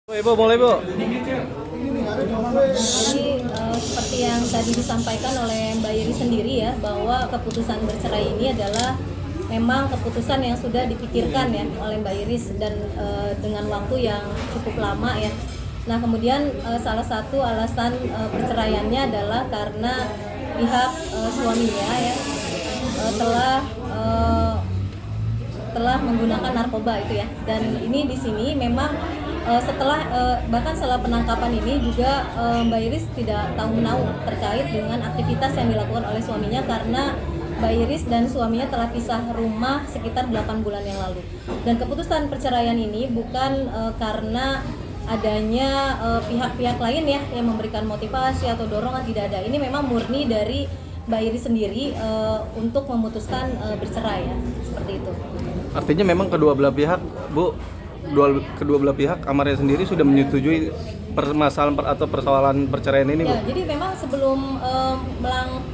Ibu, boleh Bu? Jadi seperti yang tadi disampaikan oleh Mbak Yeri sendiri ya, bahwa keputusan bercerai ini adalah memang keputusan yang sudah dipikirkan ya oleh Mbak Iris dan dengan waktu yang cukup lama ya. Nah kemudian salah satu alasan perceraiannya adalah karena pihak suaminya ya telah menggunakan narkoba itu ya, dan ini di sini memang bahkan setelah penangkapan ini juga Mbak Iris tidak tahu menahu terkait dengan aktivitas yang dilakukan oleh suaminya, karena Mbak Iris dan suaminya telah pisah rumah sekitar 8 bulan yang lalu. Dan keputusan perceraian ini bukan karena adanya pihak-pihak lain ya yang memberikan motivasi atau dorongan, tidak ada. Ini memang murni dari Mbak Iris sendiri untuk memutuskan bercerai ya, seperti itu. Artinya memang kedua belah pihak, Bu, kedua belah pihak, kamarnya sendiri sudah menyetujui permasalahan atau persoalan perceraian ini, Bu? Ya, jadi memang sebelum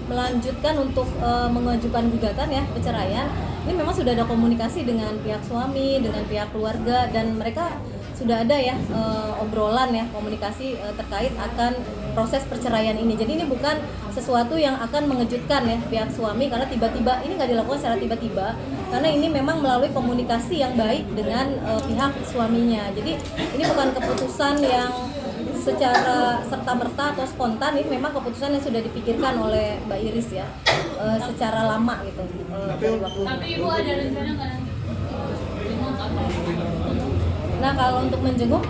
melanjutkan untuk mengajukan gugatan ya perceraian, ini memang sudah ada komunikasi dengan pihak suami, dengan pihak keluarga, dan mereka sudah ada ya obrolan ya, komunikasi terkait akan proses perceraian ini. Jadi ini bukan sesuatu yang akan mengejutkan ya pihak suami, karena tiba-tiba ini nggak dilakukan secara tiba-tiba, karena ini memang melalui komunikasi yang baik dengan pihak suaminya. Jadi ini bukan keputusan yang secara serta-merta atau spontan, ini memang keputusan yang sudah dipikirkan oleh Mbak Iris ya secara lama gitu. Tapi Ibu ada rencana nggak nanti? Nah kalau untuk menjenguk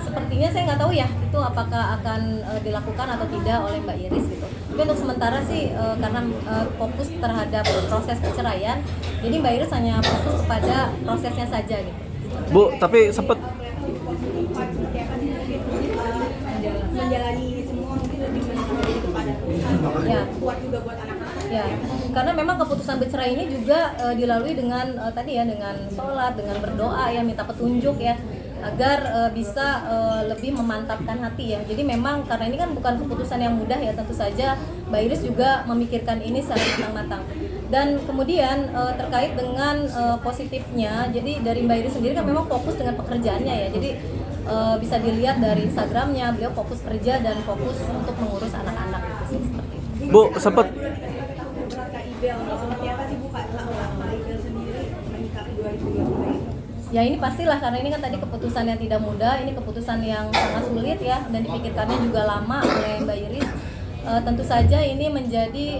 sepertinya saya nggak tahu ya itu apakah akan dilakukan atau tidak oleh Mbak Iris gitu. Tapi untuk sementara sih karena fokus terhadap proses perceraian, jadi Mbak Iris hanya fokus kepada prosesnya saja gitu. Bu, tapi sempat menjalani ini semua mungkin lebih menjadi kepada Ya. kuat juga buat anak-anak. Ya, karena memang keputusan bercerai ini juga dilalui dengan tadi ya, dengan sholat, dengan berdoa ya, minta petunjuk ya, agar bisa lebih memantapkan hati ya. Jadi memang karena ini kan bukan keputusan yang mudah ya, tentu saja Mbak Iris juga memikirkan ini secara matang-matang. Dan kemudian terkait dengan positifnya, jadi dari Mbak Iris sendiri kan memang fokus dengan pekerjaannya ya. Jadi bisa dilihat dari Instagramnya, beliau fokus kerja dan fokus untuk mengurus anak-anak itu sih, seperti itu. Bu, sempat Kak Ibel, seperti apa sih Bu Kak Ibel sendiri menyikapi 2020 ini? Ya ini pastilah, karena ini kan tadi keputusan yang tidak mudah, ini keputusan yang sangat sulit ya, dan dipikirkannya juga lama oleh Mbak Iris. Tentu saja ini menjadi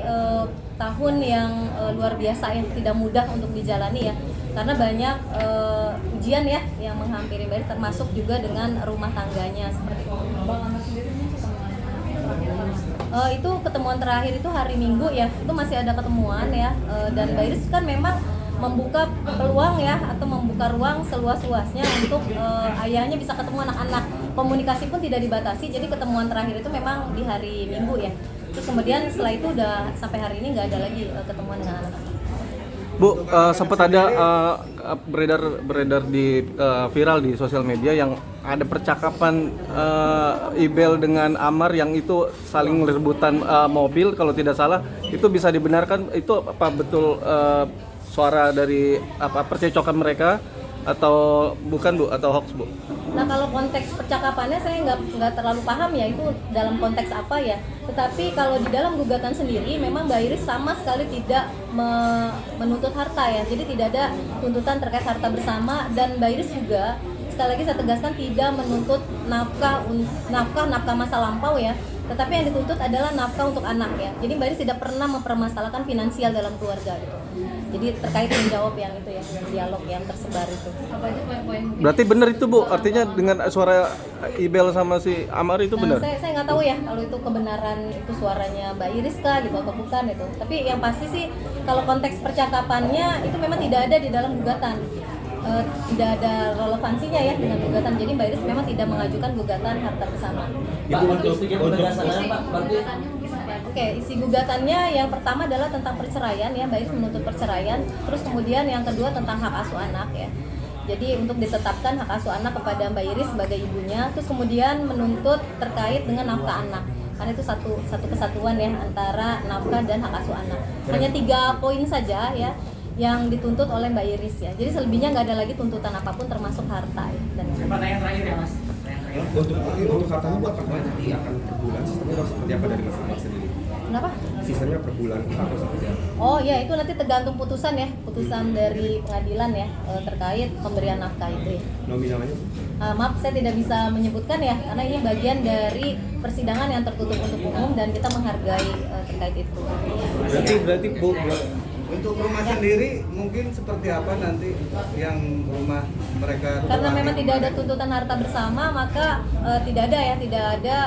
tahun yang luar biasa ya, tidak mudah untuk dijalani ya, karena banyak ujian ya yang menghampiri Mbak Iris, termasuk juga dengan rumah tangganya seperti itu. Itu ketemuan terakhir itu hari Minggu ya, itu masih ada ketemuan ya, dan Mbak Iris kan memang membuka peluang ya, atau membuka ruang seluas-luasnya untuk ayahnya bisa ketemu anak-anak. Komunikasi pun tidak dibatasi, jadi ketemuan terakhir itu memang di hari Minggu ya. Terus kemudian setelah itu udah sampai hari ini nggak ada lagi ketemuan dengan anak-anak. Bu, sempat ada beredar di viral di sosial media yang ada percakapan Ibel dengan Amar yang itu saling rebutan mobil, kalau tidak salah. Itu bisa dibenarkan, itu apa betul suara dari percecokan mereka atau bukan Bu, atau hoax Bu? Nah kalau konteks percakapannya saya nggak terlalu paham ya itu dalam konteks apa ya. Tetapi kalau di dalam gugatan sendiri memang Mbak Iris sama sekali tidak menuntut harta ya. Jadi tidak ada tuntutan terkait harta bersama, dan Mbak Iris juga sekali lagi saya tegaskan tidak menuntut nafkah masa lampau ya. Tetapi yang dituntut adalah nafkah untuk anak ya. Jadi Mbak Iris tidak pernah mempermasalahkan finansial dalam keluarga gitu. Jadi terkait menjawab yang itu ya, dengan dialog yang tersebar itu. Apa aja poin-poin? Berarti benar itu Bu, artinya dengan suara Ibel sama si Amar itu benar? Saya nggak tahu ya kalau itu kebenaran itu suaranya Mbak Iris kah gitu atau bukan itu. Tapi yang pasti sih kalau konteks percakapannya itu memang tidak ada di dalam gugatan. Tidak ada relevansinya ya dengan gugatan. Jadi Mbak Iris memang tidak mengajukan gugatan harta bersama. Ibu untuk berdasarkan Pak, berarti Oke, isi gugatannya yang pertama adalah tentang perceraian ya, Mbak Iris menuntut perceraian. Terus kemudian yang kedua tentang hak asuh anak ya. Jadi untuk ditetapkan hak asuh anak kepada Mbak Iris sebagai ibunya. Terus kemudian menuntut terkait dengan nafkah anak. Karena itu satu kesatuan ya antara nafkah dan hak asuh anak. Hanya 3 poin saja ya. yang dituntut oleh Mbak Iris ya. Jadi selebihnya nggak ada lagi tuntutan apapun termasuk harta ya. Dan Pertanyaan terakhir ya Mas. Untuk hartanya Bu, apakah nanti akan per bulan sistemnya atau seperti apa dari Mas Amar sendiri? kenapa? Sistemnya per bulan atau seperti apa? Oh ya, itu nanti tergantung putusan ya, putusan dari pengadilan ya terkait pemberian nafkah itu ya. Nominalnya? Maaf, saya tidak bisa menyebutkan ya, karena ini bagian dari persidangan yang tertutup untuk umum dan kita menghargai terkait itu. Berarti Bu, Untuk rumah sendiri mungkin seperti apa nanti yang rumah mereka Karena tumpang memang tidak ada kemarin? tuntutan harta bersama, maka tidak ada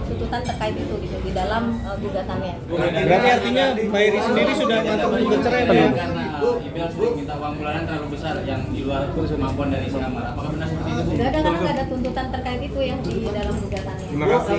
tuntutan terkait itu gitu di dalam gugatannya. berarti artinya Mbak Iris sendiri sudah mantap untuk cerai ya? Karena Ibel sering minta uang bulanan terlalu besar yang di luar kemampuan dari si Amar. Apakah benar seperti itu? Bu? Tidak ada, karena nggak ada tuntutan terkait itu ya di dalam gugatannya. Terima kasih.